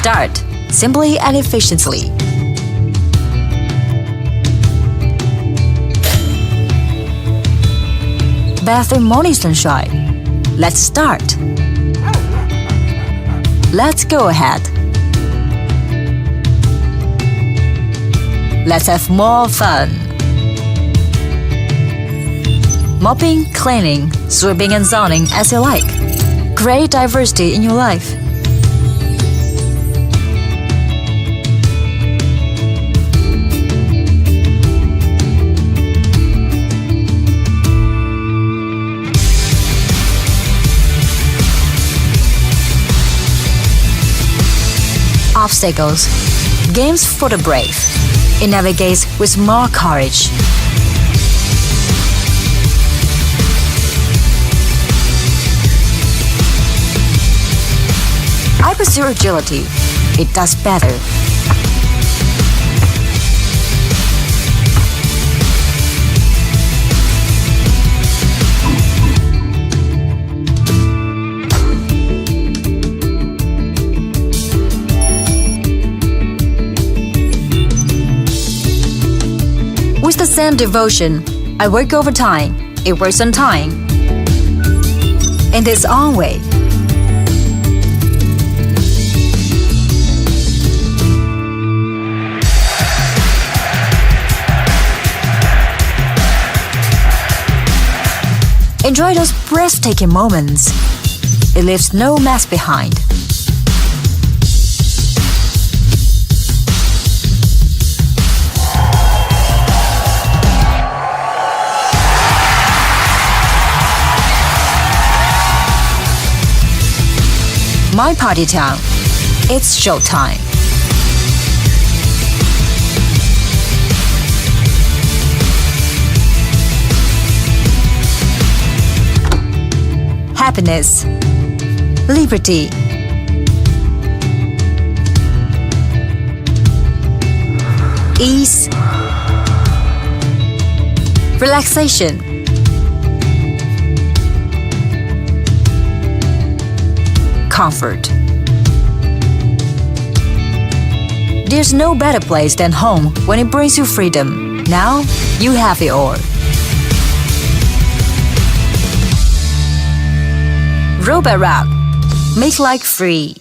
start, simply and efficiently. Bath in morning sunshine. Let's start. Let's go ahead. Let's have more fun. Mopping, cleaning, sweeping and zoning as you like. Create diversity in your life. Obstacles. Games for the brave. It navigates with more courage. I pursue agility. It does better. With the same devotion, I work overtime. It works on time. In its own way. Enjoy those breathtaking moments. It leaves no mess behind. My party town. It's showtime. Happiness, liberty, ease, relaxation, comfort. There's no better place than home when it brings you freedom. Now you have it all. Robot Rock. Make life free.